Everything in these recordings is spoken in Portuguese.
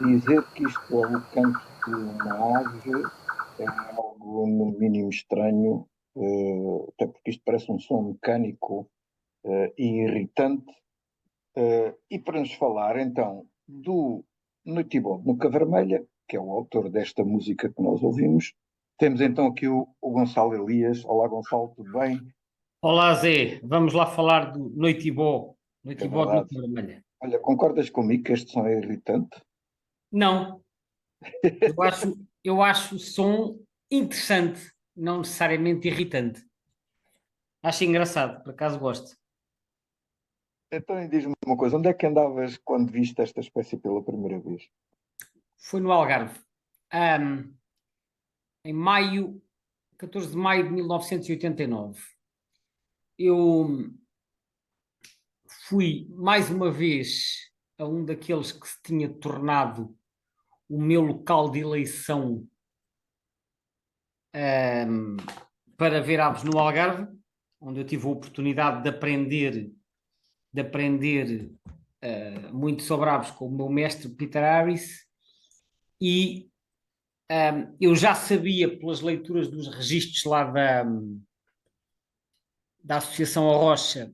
Dizer que isto é o canto de uma ave é algo, no mínimo, estranho, até porque isto parece um som mecânico, e irritante. E para nos falar, então, do Noitibó de Nuca Vermelha, que é o autor desta música que nós ouvimos, temos então aqui o Gonçalo Elias. Olá, Gonçalo, tudo bem? Olá, Zé. Vamos lá falar do Noitibó. É Noitibó de verdade. Nota Vermelha. Olha, concordas comigo que este som é irritante? Não, eu acho o som interessante, não necessariamente irritante. Acho engraçado, por acaso gosto. Então, e diz-me uma coisa, onde é que andavas quando viste esta espécie pela primeira vez? Foi no Algarve, ahm, em maio, 14 de maio de 1989. Eu fui mais uma vez a um daqueles que se tinha tornado o meu local de eleição, ahm, para ver aves no Algarve, onde eu tive a oportunidade de aprender muito sobre aves com o meu mestre Peter Harris, e eu já sabia pelas leituras dos registros lá da Associação A Rocha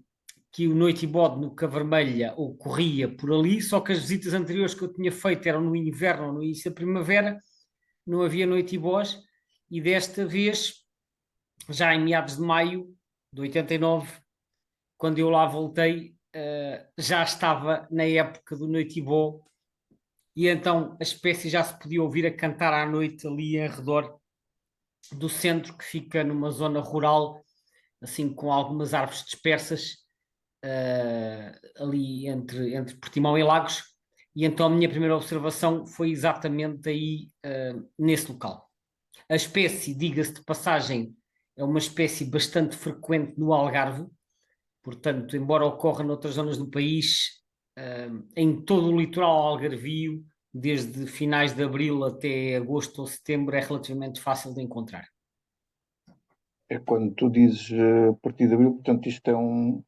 que o noitibode no Cavermelha ocorria por ali, só que as visitas anteriores que eu tinha feito eram no inverno ou no início da primavera, não havia noitibós, e desta vez, já em meados de maio de 89, quando eu lá voltei, já estava na época do noitibó, e então a espécie já se podia ouvir a cantar à noite ali em redor do centro, que fica numa zona rural, assim com algumas árvores dispersas, ali entre Portimão e Lagos. E então a minha primeira observação foi exatamente aí, nesse local. A espécie, diga-se de passagem, é uma espécie bastante frequente no Algarve. Portanto, embora ocorra noutras zonas do país, em todo o litoral algarvio, desde finais de abril até agosto ou setembro, é relativamente fácil de encontrar. É quando tu dizes a partir de abril, portanto, isto é um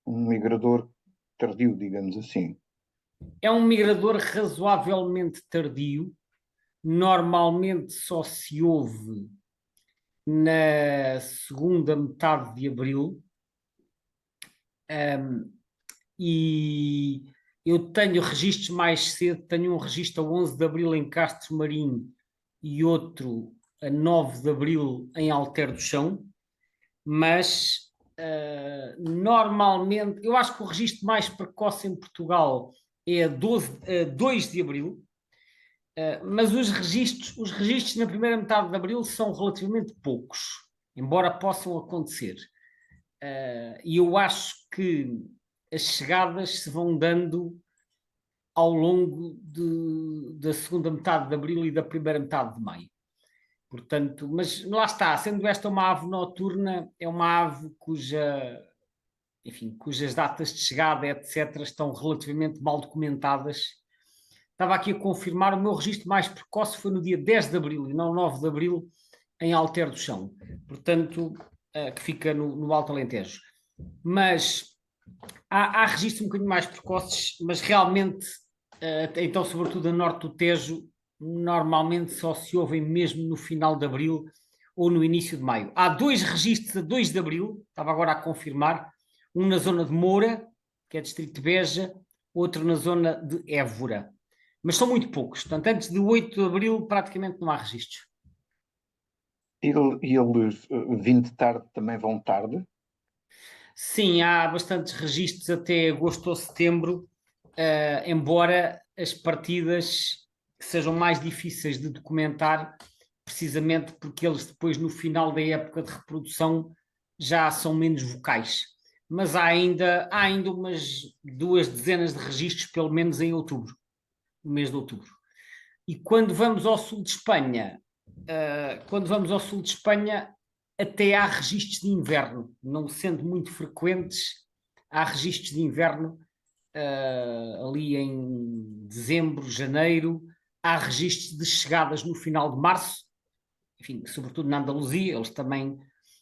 migrador tardio, digamos assim. É um migrador razoavelmente tardio, normalmente só se ouve na segunda metade de abril, e eu tenho registros mais cedo, tenho um registro a 11 de abril em Castro Marinho e outro a 9 de abril em Alter do Chão, mas normalmente, eu acho que o registro mais precoce em Portugal é a 2 de abril, mas os registros na primeira metade de abril são relativamente poucos, embora possam acontecer. E eu acho que as chegadas se vão dando ao longo da segunda metade de abril e da primeira metade de maio. Portanto, mas lá está, sendo esta uma ave noturna, é uma ave cujas datas de chegada, etc., estão relativamente mal documentadas. Estava aqui a confirmar, o meu registro mais precoce foi no dia 10 de abril e não 9 de abril, em Alter do Chão, portanto, que fica no Alto Alentejo. Mas há registros um bocadinho mais precoces, mas realmente, então, sobretudo a norte do Tejo, normalmente só se ouvem mesmo no final de abril ou no início de maio. Há dois registros a 2 de abril, estava agora a confirmar, um na zona de Moura, que é distrito de Beja, outro na zona de Évora. Mas são muito poucos, portanto, antes de 8 de abril praticamente não há registros. E eles, vindo de tarde, também vão tarde. Sim, há bastantes registros até agosto ou setembro, embora as partidas sejam mais difíceis de documentar, precisamente porque eles depois, no final da época de reprodução, já são menos vocais. Mas há ainda umas duas dezenas de registros, pelo menos em outubro, no mês de outubro. E quando vamos ao sul de Espanha, até há registros de inverno, não sendo muito frequentes, há registros de inverno, ali em dezembro, janeiro, há registros de chegadas no final de março, enfim, sobretudo na Andaluzia, eles também,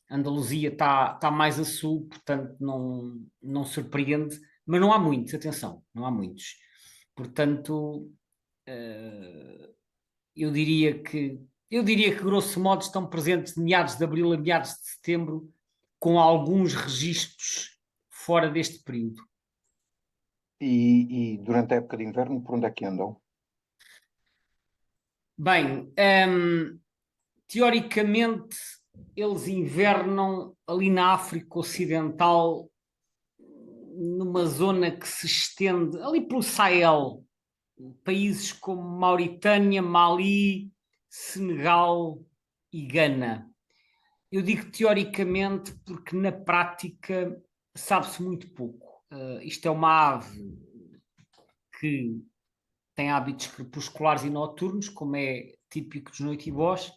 a Andaluzia está mais a sul, portanto não surpreende, mas não há muitos, atenção, não há muitos. Portanto, eu diria que, grosso modo, estão presentes de meados de abril a meados de setembro, com alguns registros fora deste período. E durante a época de inverno, por onde é que andam? Bem, teoricamente, eles invernam ali na África Ocidental, numa zona que se estende ali pelo Sahel, países como Mauritânia, Mali, Senegal e Gana. Eu digo teoricamente porque na prática sabe-se muito pouco. Isto é uma ave que tem hábitos crepusculares e noturnos, como é típico dos noitibós.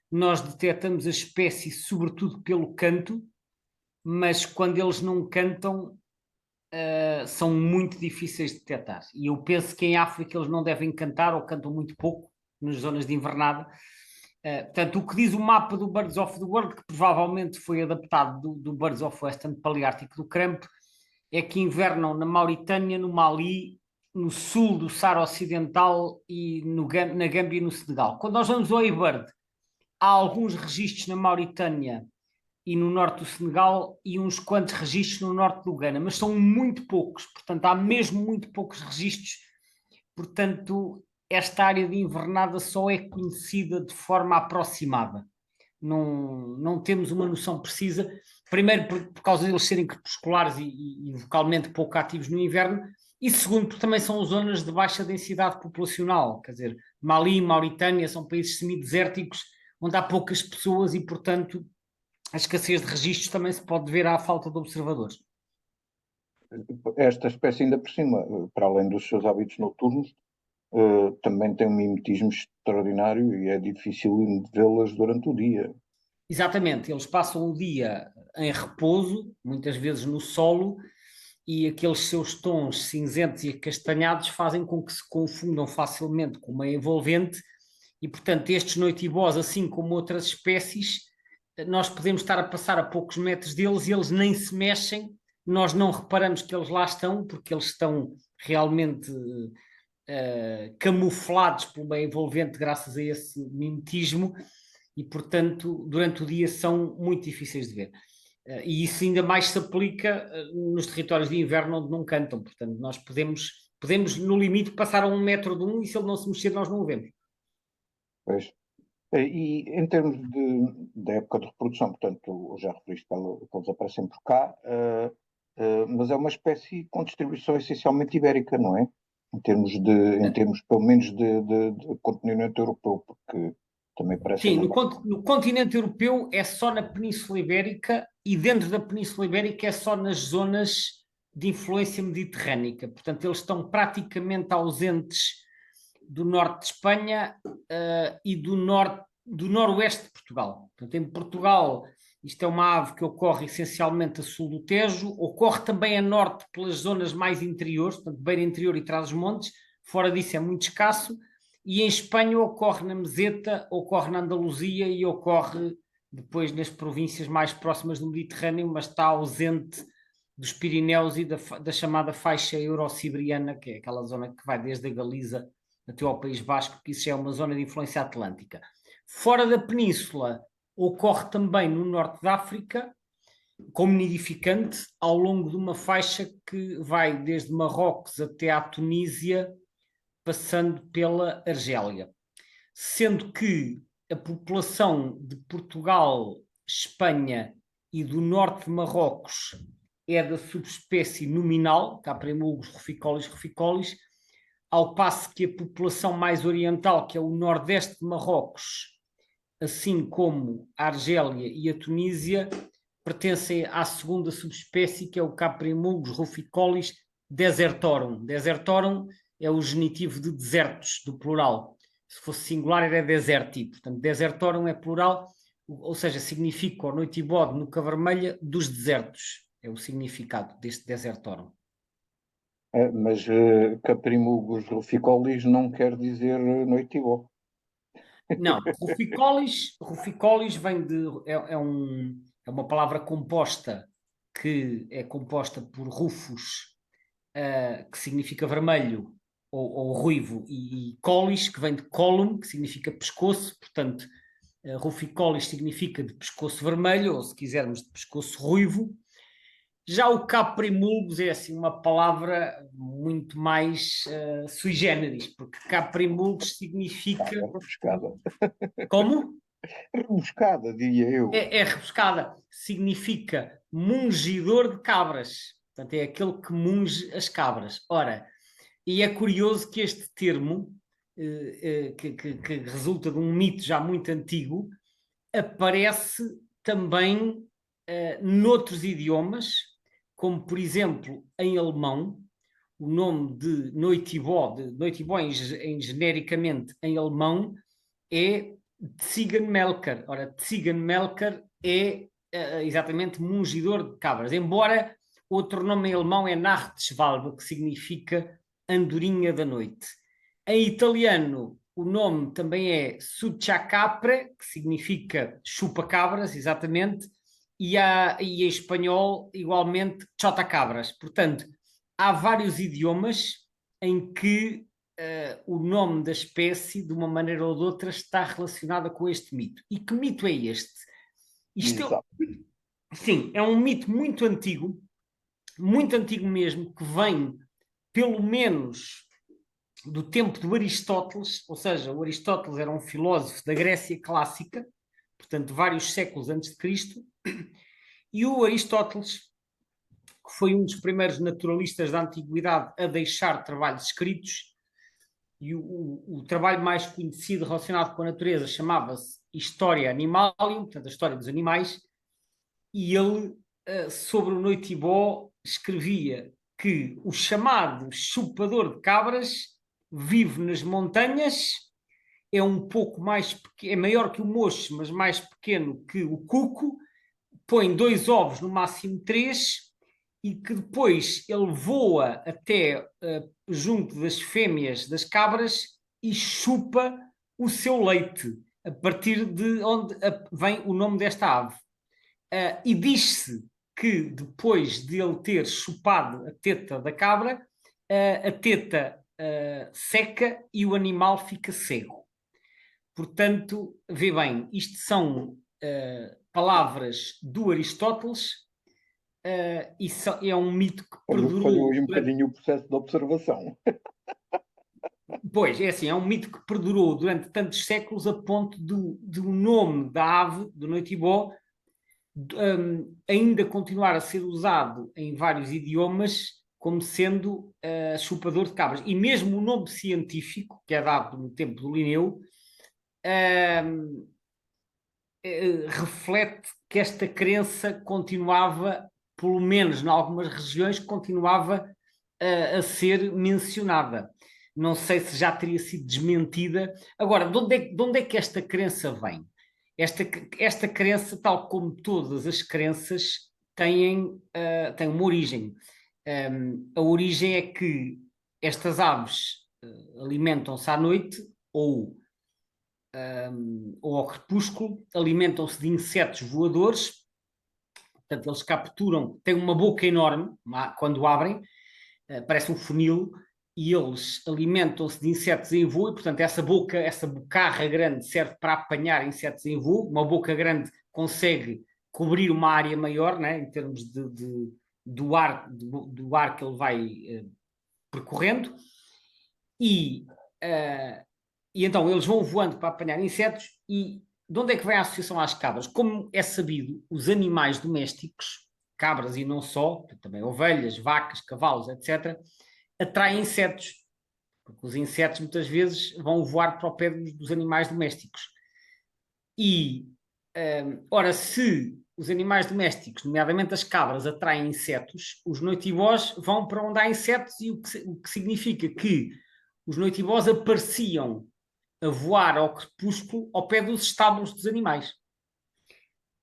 Nós detectamos a espécie sobretudo pelo canto, mas quando eles não cantam, são muito difíceis de detectar. E eu penso que em África eles não devem cantar ou cantam muito pouco nas zonas de invernada. Portanto, o que diz o mapa do Birds of the World, que provavelmente foi adaptado do Birds of Western Paleártico do CRAMP, é que invernam na Mauritânia, no Mali, no sul do Saara Ocidental e na Gâmbia e no Senegal. Quando nós vamos ao eBird, há alguns registros na Mauritânia e no norte do Senegal e uns quantos registros no norte do Ghana, mas são muito poucos, portanto há mesmo muito poucos registros, portanto esta área de invernada só é conhecida de forma aproximada. Não temos uma noção precisa, primeiro por causa de eles serem crepusculares e vocalmente pouco ativos no inverno, e segundo porque também são zonas de baixa densidade populacional, quer dizer, Mali e Mauritânia são países semidesérticos onde há poucas pessoas e, portanto, a escassez de registros também se pode ver à falta de observadores. Esta espécie, ainda por cima, para além dos seus hábitos noturnos, também tem um mimetismo extraordinário e é difícil vê-las durante o dia. Exatamente, eles passam o dia em repouso, muitas vezes no solo, e aqueles seus tons cinzentos e acastanhados fazem com que se confundam facilmente com uma envolvente, e portanto estes noitibós, assim como outras espécies, nós podemos estar a passar a poucos metros deles e eles nem se mexem, nós não reparamos que eles lá estão, porque eles estão realmente camuflados por uma envolvente graças a esse mimetismo, e portanto durante o dia são muito difíceis de ver. E isso ainda mais se aplica nos territórios de inverno onde não cantam. Portanto, nós podemos no limite, passar a 1 metro de um e se ele não se mexer, nós não o vemos. Pois. E em termos da época de reprodução, portanto, já referiste que eles aparecem por cá, mas é uma espécie com distribuição essencialmente ibérica, não é? Em termos pelo menos de continente europeu, porque também parece Sim, haver. no continente europeu é só na Península Ibérica e dentro da Península Ibérica é só nas zonas de influência mediterrânica. Portanto, eles estão praticamente ausentes do norte de Espanha e do noroeste de Portugal. Portanto, em Portugal, isto é uma ave que ocorre essencialmente a sul do Tejo, ocorre também a norte pelas zonas mais interiores, portanto, Beira Interior e Trás-os-Montes, fora disso é muito escasso, e em Espanha ocorre na Meseta, ocorre na Andaluzia e ocorre depois nas províncias mais próximas do Mediterrâneo, mas está ausente dos Pirineus e da chamada faixa eurocibriana, que é aquela zona que vai desde a Galiza até ao País Basco, que isso já é uma zona de influência atlântica. Fora da península, ocorre também no norte da África, como nidificante, ao longo de uma faixa que vai desde Marrocos até à Tunísia, passando pela Argélia. Sendo que a população de Portugal, Espanha e do norte de Marrocos é da subespécie nominal, Caprimulgus ruficolis ruficolis, ao passo que a população mais oriental, que é o nordeste de Marrocos, assim como a Argélia e a Tunísia, pertencem à segunda subespécie, que é o Caprimulgus ruficolis desertorum. Desertorum é o genitivo de desertos, do plural. Se fosse singular era deserti, portanto desertorum é plural, ou seja, significa o noitibode nuca vermelha dos desertos, é o significado deste desertorum. Mas Caprimulgus ruficolis não quer dizer noitibó. Não, ruficolis vem de. É uma palavra composta que é composta por rufus, que significa vermelho, ou ruivo, e colis, que vem de colum, que significa pescoço, portanto, ruficolis significa de pescoço vermelho, ou se quisermos de pescoço ruivo. Já o caprimulgus é assim uma palavra muito mais sui generis, porque caprimulgus significa... Rebuscada. Como? Rebuscada, diria eu. É rebuscada. Significa mungidor de cabras. Portanto, é aquele que munge as cabras. Ora, e é curioso que este termo, que resulta de um mito já muito antigo, aparece também noutros idiomas, como por exemplo em alemão. O nome de Noitibó genericamente em alemão é Ziegenmelker. Ora, Ziegenmelker é exatamente mungidor de cabras, embora outro nome em alemão é Nachtschwalbe, que significa andorinha da noite. Em italiano, o nome também é Suchacapre, que significa chupa-cabras, exatamente, e em espanhol, igualmente, chotacabras. Portanto, há vários idiomas em que o nome da espécie, de uma maneira ou de outra, está relacionada com este mito. E que mito é este? Isto sim, é um mito muito antigo mesmo, que vem, pelo menos, do tempo do Aristóteles, ou seja, o Aristóteles era um filósofo da Grécia clássica, portanto, vários séculos antes de Cristo, e o Aristóteles, que foi um dos primeiros naturalistas da antiguidade a deixar trabalhos escritos, e o trabalho mais conhecido relacionado com a natureza chamava-se História Animalium, portanto, a história dos animais, e ele, sobre o Noitibó, escrevia que o chamado chupador de cabras vive nas montanhas, é um pouco mais é maior que o mocho, mas mais pequeno que o cuco, põe 2 ovos, no máximo 3, e que depois ele voa até junto das fêmeas das cabras e chupa o seu leite, a partir de onde vem o nome desta ave. E diz-se que depois de ele ter chupado a teta da cabra, a teta seca e o animal fica cego. Portanto, vê bem, isto são palavras do Aristóteles, e é um mito que perdurou. Falhou aí um bocadinho o processo de observação. Pois, é assim, é um mito que perdurou durante tantos séculos, a ponto do nome da ave, do Noitibó, ainda continuar a ser usado em vários idiomas como sendo chupador de cabras. E mesmo o nome científico, que é dado no tempo do Linneu, reflete que esta crença continuava, pelo menos em algumas regiões, continuava a ser mencionada. Não sei se já teria sido desmentida. Agora, de onde é que esta crença vem? Esta crença, tal como todas as crenças, tem uma origem. A origem é que estas aves alimentam-se à noite ou ao crepúsculo, alimentam-se de insetos voadores, portanto eles capturam, têm uma boca enorme quando abrem, parece um funil, e eles alimentam-se de insetos em voo, e portanto essa bocarra grande serve para apanhar insetos em voo. Uma boca grande consegue cobrir uma área maior, né, em termos do ar que ele vai percorrendo, e então eles vão voando para apanhar insetos. E de onde é que vem a associação às cabras? Como é sabido, os animais domésticos, cabras e não só, também ovelhas, vacas, cavalos, etc., atraem insetos, porque os insetos muitas vezes vão voar para o pé dos animais domésticos. E, ora, se os animais domésticos, nomeadamente as cabras, atraem insetos, os noitibós vão para onde há insetos, e o que significa que os noitibós apareciam a voar ao crepúsculo ao pé dos estábulos dos animais.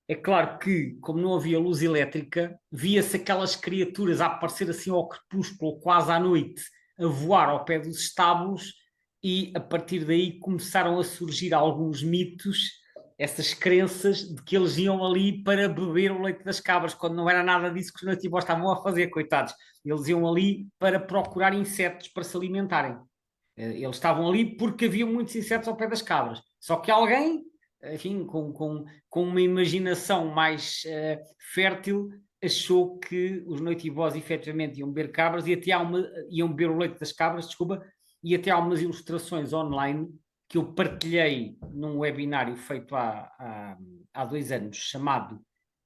É claro que, como não havia luz elétrica, via-se aquelas criaturas a aparecer assim ao crepúsculo, quase à noite, a voar ao pé dos estábulos, e a partir daí começaram a surgir alguns mitos, essas crenças de que eles iam ali para beber o leite das cabras, quando não era nada disso que os nativos estavam a fazer, coitados. Eles iam ali para procurar insetos para se alimentarem. Eles estavam ali porque havia muitos insetos ao pé das cabras. Só que alguém, enfim, com uma imaginação mais fértil, achou que os noitibós efetivamente iam beber cabras e até iam beber o leite das cabras, desculpa, e até há umas ilustrações online que eu partilhei num webinário feito há 2 anos, chamado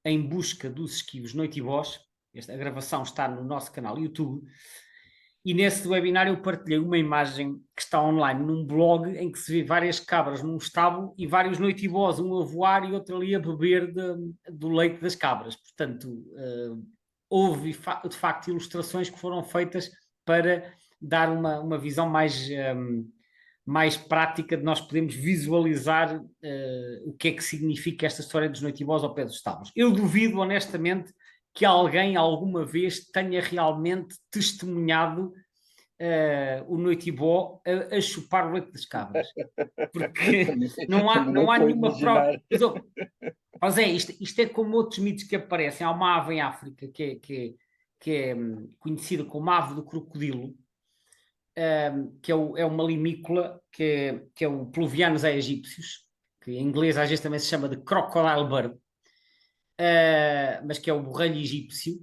Em Busca dos Esquivos Noitibós. A gravação está no nosso canal YouTube. E nesse webinário eu partilhei uma imagem que está online num blog em que se vê várias cabras num estábulo e vários noitibós, um a voar e outro ali a beber do leite das cabras. Portanto, houve de facto ilustrações que foram feitas para dar uma visão mais prática de nós podermos visualizar o que é que significa esta história dos noitibós ao pé dos estábulos. Eu duvido honestamente que alguém alguma vez tenha realmente testemunhado o noitibó a chupar o leite das cabras. Porque Também, não há, também não não há estou a nenhuma prova. imaginar. Mas isto é como outros mitos que aparecem. Há uma ave em África que é conhecida como ave do crocodilo, que é uma limícola, que é o Pluvianus aegyptius, que em inglês às vezes também se chama de crocodile bird, mas que é o borrelho egípcio,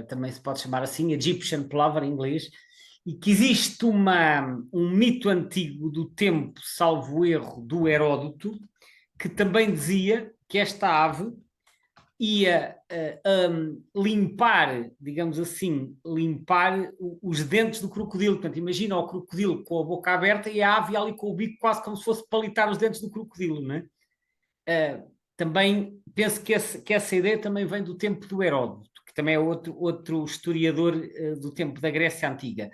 também se pode chamar assim, Egyptian plover em inglês, e que existe um mito antigo do tempo, salvo erro, do Heródoto, que também dizia que esta ave ia limpar, digamos assim, limpar os dentes do crocodilo. Portanto, imagina o crocodilo com a boca aberta e a ave ali com o bico quase como se fosse palitar os dentes do crocodilo, não é? Também penso que essa ideia também vem do tempo do Heródoto, que também é outro historiador do tempo da Grécia Antiga.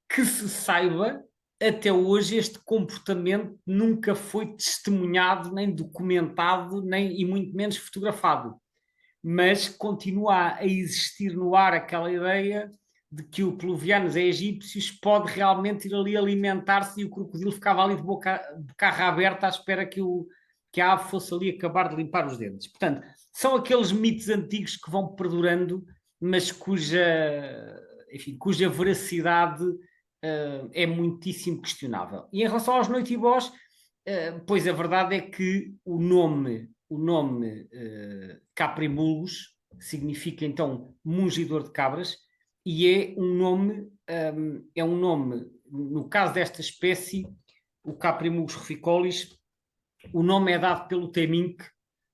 Que se saiba, até hoje este comportamento nunca foi testemunhado, nem documentado, e muito menos fotografado. Mas continua a existir no ar aquela ideia de que o Pluvianus egípcios pode realmente ir ali alimentar-se e o crocodilo ficava ali de boca aberta à espera que a ave fosse ali acabar de limpar os dentes. Portanto, são aqueles mitos antigos que vão perdurando, mas cuja veracidade é muitíssimo questionável. E em relação aos noitibós, pois a verdade é que o nome Caprimulgus significa então mungidor de cabras e é um nome, no caso desta espécie, o Caprimulgus ruficolis, o nome é dado pelo Temminck,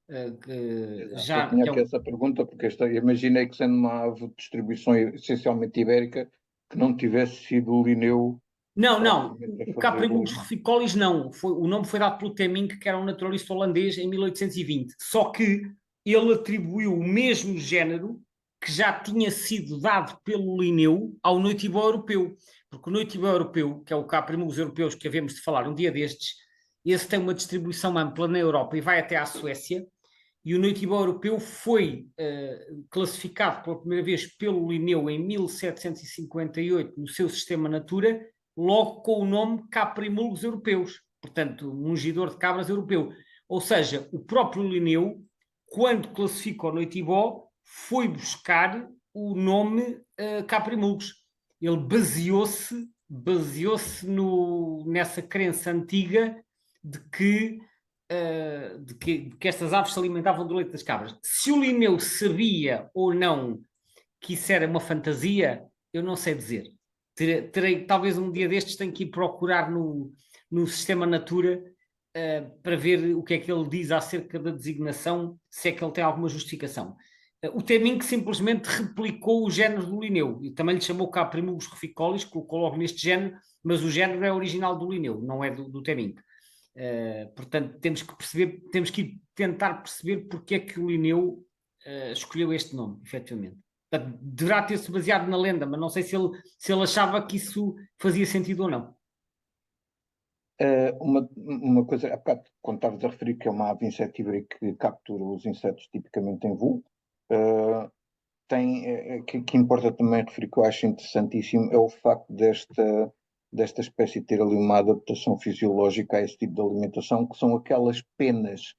Exato. Eu tinha que é aqui essa pergunta, porque imaginei que sendo uma ave de distribuição essencialmente ibérica, que não tivesse sido o Linneu Não, não, propriamente a o fazer Caprimulgus ruficolis não. O nome foi dado pelo Temminck, que era um naturalista holandês, em 1820. Só que ele atribuiu o mesmo género que já tinha sido dado pelo Linneu ao noitibó europeu. Porque o noitibó europeu, que é o Caprimulgus europeus que havemos de falar um dia destes, esse tem uma distribuição ampla na Europa e vai até à Suécia. E o noitibó europeu foi classificado pela primeira vez pelo Linneu em 1758 no seu sistema Natura, logo com o nome Caprimulgus europeus, portanto, mungidor de cabras europeu. Ou seja, o próprio Linneu, quando classifica o noitibó, foi buscar o nome Caprimulgus. Ele baseou-se nessa crença antiga de que estas aves se alimentavam do leite das cabras. Se o Linneu sabia ou não que isso era uma fantasia, eu não sei dizer. Terei talvez um dia destes, tenho que ir procurar no sistema Natura para ver o que é que ele diz acerca da designação, se é que ele tem alguma justificação. O Temminck simplesmente replicou o género do Linneu e também lhe chamou Caprimulgus ruficolis, colocou logo neste género, mas o género é original do Linneu, não é do Temminck. Portanto, temos que tentar perceber porque é que o Linneu escolheu este nome, efetivamente. Portanto, deverá ter-se baseado na lenda, mas não sei se ele achava que isso fazia sentido ou não. uma coisa, há bocado, quando estavas a referir que é uma ave insetivora e que captura os insetos tipicamente em voo, que importa também referir, que eu acho interessantíssimo, é o facto desta espécie ter ali uma adaptação fisiológica a esse tipo de alimentação, que são aquelas penas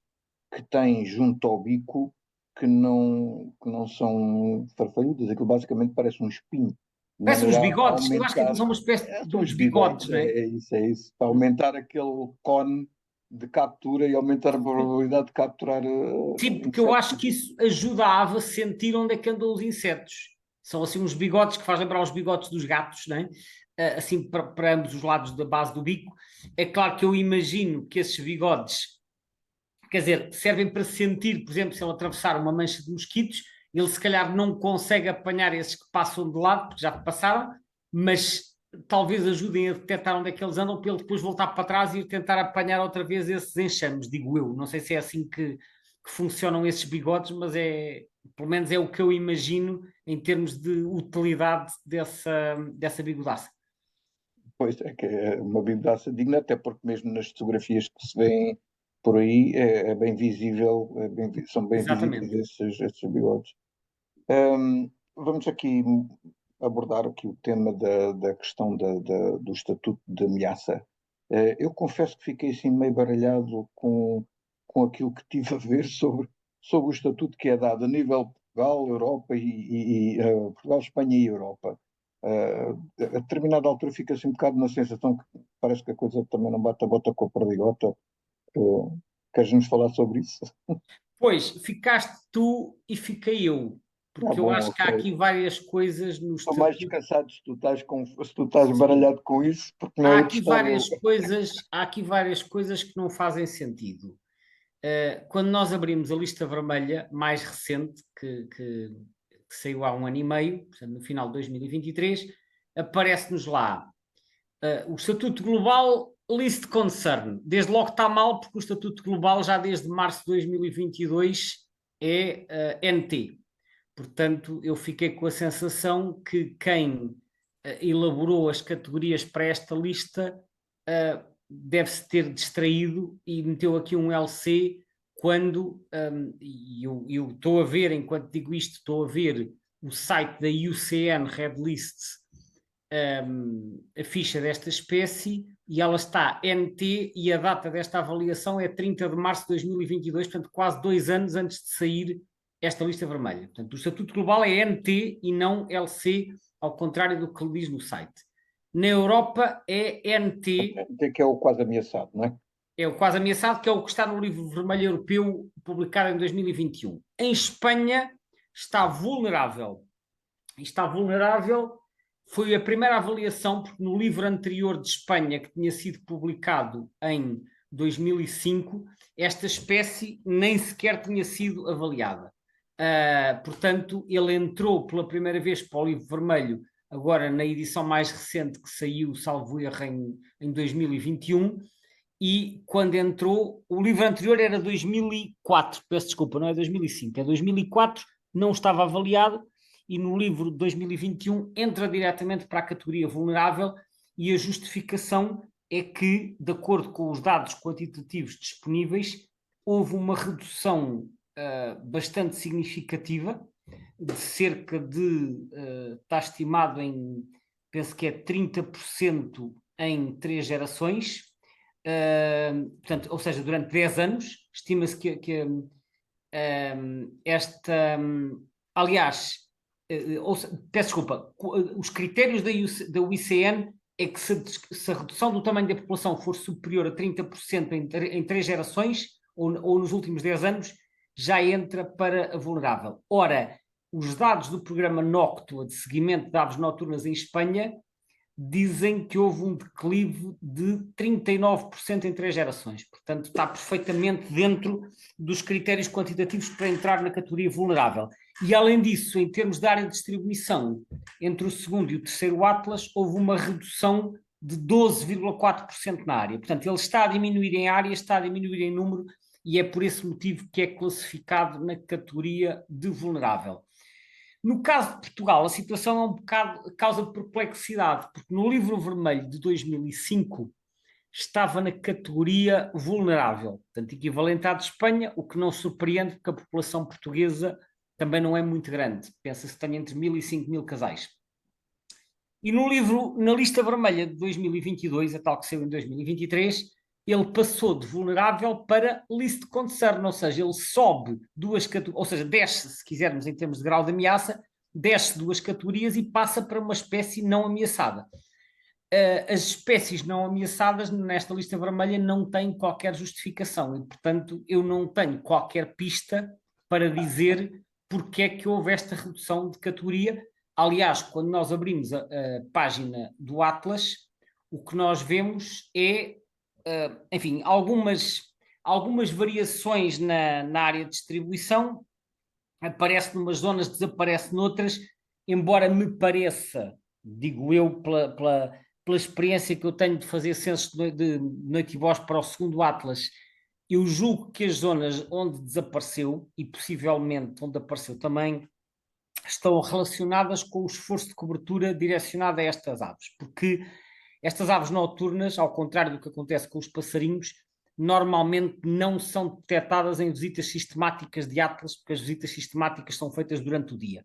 que tem junto ao bico que não são farfalhudas, aquilo basicamente parece um espinho. de Parecem uns maneira a bigodes, eu acho que aumentar. aquilo são uma espécie São os de bigodes, bigodes, não é? é isso, para aumentar aquele cone de captura e aumentar a probabilidade de capturar Sim, porque eu acho insetos. que isso ajuda a ave a sentir onde é que andam os insetos. São assim uns bigodes que faz lembrar os bigodes dos gatos, não é? Assim para ambos os lados da base do bico. É claro que eu imagino que esses bigodes, quer dizer, servem para sentir, por exemplo, se ele atravessar uma mancha de mosquitos, ele se calhar não consegue apanhar esses que passam de lado, porque já passaram, mas talvez ajudem a detectar onde é que eles andam, para ele depois voltar para trás e ir tentar apanhar outra vez esses enxames, digo eu. Não sei se é assim que funcionam esses bigodes, mas pelo menos é o que eu imagino em termos de utilidade dessa bigodaça. Pois é que é uma bigodaça digna, até porque mesmo nas fotografias que se vêem por aí é bem visível, são bem visíveis Exatamente. esses bigodes. Vamos aqui abordar aqui o tema da questão do estatuto de ameaça. Eu confesso que fiquei assim meio baralhado com aquilo que tive a ver sobre o estatuto que é dado a nível Portugal, Europa Portugal, Espanha e Europa. A determinada altura fica-se um bocado na sensação que parece que a coisa também não bate a bota com a perdigota. Queres-nos falar sobre isso? Pois, ficaste tu e fiquei eu, Ah, porque eu bom, acho que há ok. aqui várias coisas no Estou mais estatuto. descansado se tu estás Sim, baralhado com isso, porque não é outro estar eu. há aqui várias coisas que não fazem sentido. Quando nós abrimos a lista vermelha mais recente, que saiu há um ano e meio, portanto, no final de 2023, aparece-nos lá o Estatuto Global Least Concern. Desde logo está mal, porque o Estatuto Global já desde março de 2022 é NT. Portanto, eu fiquei com a sensação que quem elaborou as categorias para esta lista deve-se ter distraído e meteu aqui um LC quando, e eu estou a ver, enquanto digo isto, estou a ver o site da UCN Red List, a ficha desta espécie, e ela está NT, e a data desta avaliação é 30 de março de 2022, portanto quase 2 anos antes de sair esta lista vermelha. Portanto, o Estatuto Global é NT e não LC, ao contrário do que diz no site. Na Europa é NT, Até que é o quase ameaçado, não é? é o quase ameaçado, que é o que está no livro vermelho europeu, publicado em 2021. Em Espanha está vulnerável. Está vulnerável, foi a primeira avaliação, porque no livro anterior de Espanha, que tinha sido publicado em 2005, esta espécie nem sequer tinha sido avaliada. Portanto, ele entrou pela primeira vez para o livro vermelho, agora na edição mais recente que saiu, salvo erro, em 2021, e quando entrou, o livro anterior era 2004, peço desculpa, não é 2005, é 2004, não estava avaliado, e no livro de 2021 entra diretamente para a categoria vulnerável, e a justificação é que, de acordo com os dados quantitativos disponíveis, houve uma redução bastante significativa, de cerca de, está estimado em, penso que é 30% em 3 gerações, portanto, ou seja, durante 10 anos, estima-se que esta, aliás, peço desculpa, os critérios da UICN é que se a redução do tamanho da população for superior a 30% em 3 gerações, ou nos últimos 10 anos, já entra para a vulnerável. Ora, os dados do programa Noctua de seguimento de aves noturnas em Espanha dizem que houve um declive de 39% em 3 gerações. Portanto, está perfeitamente dentro dos critérios quantitativos para entrar na categoria vulnerável. E, além disso, em termos de área de distribuição, entre o segundo e o terceiro Atlas, houve uma redução de 12,4% na área. Portanto, ele está a diminuir em área, está a diminuir em número, e é por esse motivo que é classificado na categoria de vulnerável. No caso de Portugal, a situação é um bocado causa de perplexidade, porque no livro vermelho de 2005 estava na categoria vulnerável, portanto, equivalente à de Espanha, o que não surpreende, porque a população portuguesa também não é muito grande. Pensa-se que tem entre 1.000 e 5.000 casais. E no livro, na lista vermelha de 2022, a tal que saiu em 2023, ele passou de vulnerável para least concern, ou seja, ele sobe duas categorias, ou seja, desce, se quisermos, em termos de grau de ameaça, desce 2 categorias e passa para uma espécie não ameaçada. As espécies não ameaçadas nesta lista vermelha não têm qualquer justificação e, portanto, eu não tenho qualquer pista para dizer porque é que houve esta redução de categoria. Aliás, quando nós abrimos a página do Atlas, o que nós vemos é, enfim, algumas variações na área de distribuição. Aparece numas zonas, desaparece noutras, embora me pareça, digo eu, pela experiência que eu tenho de fazer censos de noite e voz para o segundo Atlas, eu julgo que as zonas onde desapareceu, e possivelmente onde apareceu também, estão relacionadas com o esforço de cobertura direcionado a estas aves, porque estas aves noturnas, ao contrário do que acontece com os passarinhos, normalmente não são detectadas em visitas sistemáticas de Atlas, porque as visitas sistemáticas são feitas durante o dia.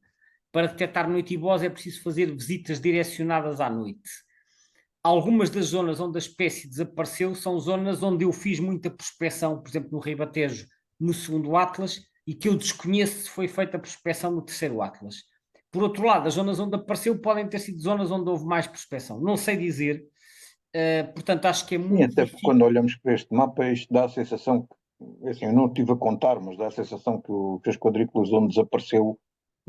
Para detectar noitibós é preciso fazer visitas direcionadas à noite. Algumas das zonas onde a espécie desapareceu são zonas onde eu fiz muita prospecção, por exemplo, no Ribatejo, no segundo Atlas, e que eu desconheço se foi feita a prospecção no terceiro Atlas. Por outro lado, as zonas onde apareceu podem ter sido zonas onde houve mais prospecção. Não sei dizer, portanto, acho que é Sim, muito até porque difícil. quando olhamos para este mapa, isto dá a sensação que, assim, eu não estive a contar, mas dá a sensação que as quadrículas onde desapareceu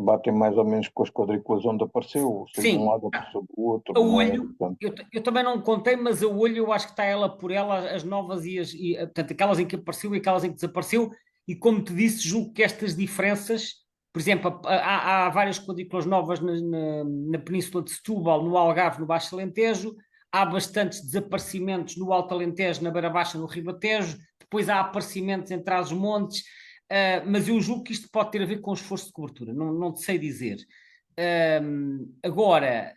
batem mais ou menos com as quadrículas onde apareceu, saiu de um Sim, lado, apareceu do outro, a não é? olho, Portanto, eu também não contei, mas a olho eu acho que está ela por ela, as novas portanto, aquelas em que apareceu e aquelas em que desapareceu, e como te disse, julgo que estas diferenças, por exemplo, há várias quadrículas novas na Península de Setúbal, no Algarve, no Baixo Alentejo, há bastantes desaparecimentos no Alto Alentejo, na Beira Baixa, no Ribatejo, depois há aparecimentos em Trás-os-Montes, mas eu julgo que isto pode ter a ver com o esforço de cobertura, não te sei dizer. Agora,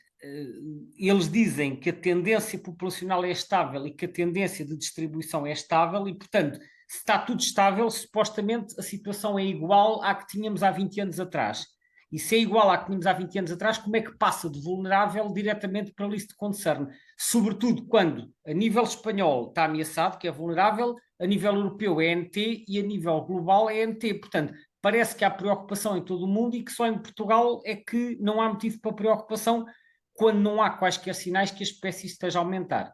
eles dizem que a tendência populacional é estável e que a tendência de distribuição é estável e, portanto, se está tudo estável, supostamente a situação é igual à que tínhamos há 20 anos atrás. E se é igual à que tínhamos há 20 anos atrás, como é que passa de vulnerável diretamente para a lista de concern? Sobretudo quando a nível espanhol está ameaçado, que é vulnerável, a nível europeu é NT e a nível global é NT. Portanto, parece que há preocupação em todo o mundo e que só em Portugal é que não há motivo para preocupação quando não há quaisquer sinais que a espécie esteja a aumentar.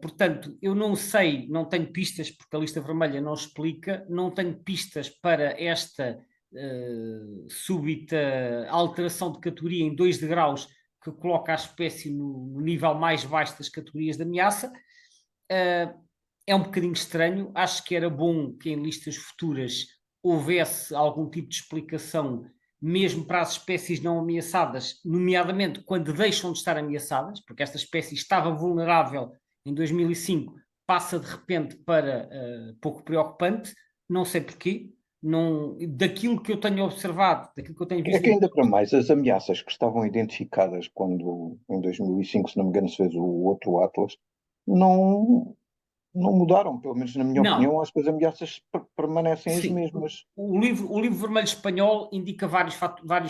Portanto, eu não sei, não tenho pistas, porque a lista vermelha não explica, não tenho pistas para esta súbita alteração de categoria em 2 degraus que coloca a espécie no nível mais baixo das categorias de ameaça. É um bocadinho estranho, acho que era bom que em listas futuras houvesse algum tipo de explicação mesmo para as espécies não ameaçadas, nomeadamente quando deixam de estar ameaçadas, porque esta espécie estava vulnerável em 2005, passa de repente para pouco preocupante, não sei porquê, não, daquilo que eu tenho observado, daquilo que eu tenho é visto. que ainda para mais, as ameaças que estavam identificadas quando, em 2005, se não me engano, se fez o outro Atlas, não, não mudaram, pelo menos na minha Não, opinião, acho que as ameaças permanecem as sim, mesmas. o livro vermelho espanhol indica vários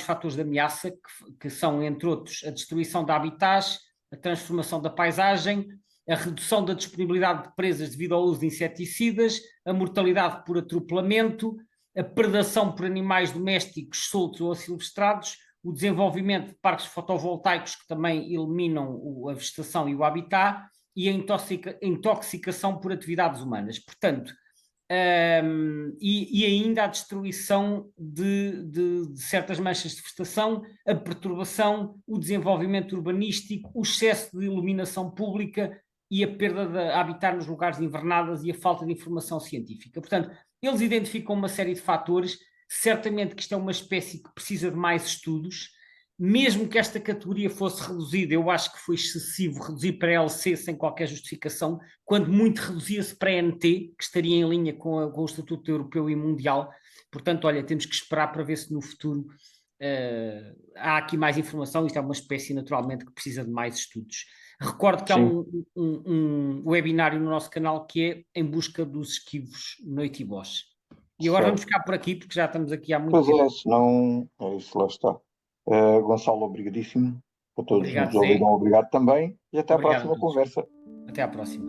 fatores de ameaça, que são, entre outros, a destruição de habitats, a transformação da paisagem, a redução da disponibilidade de presas devido ao uso de inseticidas, a mortalidade por atropelamento, a predação por animais domésticos soltos ou asilvestrados, o desenvolvimento de parques fotovoltaicos que também eliminam a vegetação e o habitat, e a intoxicação por atividades humanas. Portanto, e ainda a destruição de certas manchas de vegetação, a perturbação, o desenvolvimento urbanístico, o excesso de iluminação pública e a perda de habitar nos lugares de invernadas e a falta de informação científica. Portanto, eles identificam uma série de fatores, certamente que isto é uma espécie que precisa de mais estudos, mesmo que esta categoria fosse reduzida, eu acho que foi excessivo reduzir para LC sem qualquer justificação, quando muito reduzia-se para NT, que estaria em linha com o Estatuto Europeu e Mundial. Portanto, olha, temos que esperar para ver se no futuro há aqui mais informação. Isto é uma espécie, naturalmente, que precisa de mais estudos. Recordo que há Sim, um webinário no nosso canal que é Em Busca dos Esquivos Noitibós. E agora vamos certo. ficar por aqui, porque já estamos aqui há muito Pois tempo. é, senão é isso, lá está. Gonçalo, obrigadíssimo. A todos que Obrigado, nos ouviram, Zé. obrigado também. E até à Obrigado a próxima todos. conversa. Até à próxima.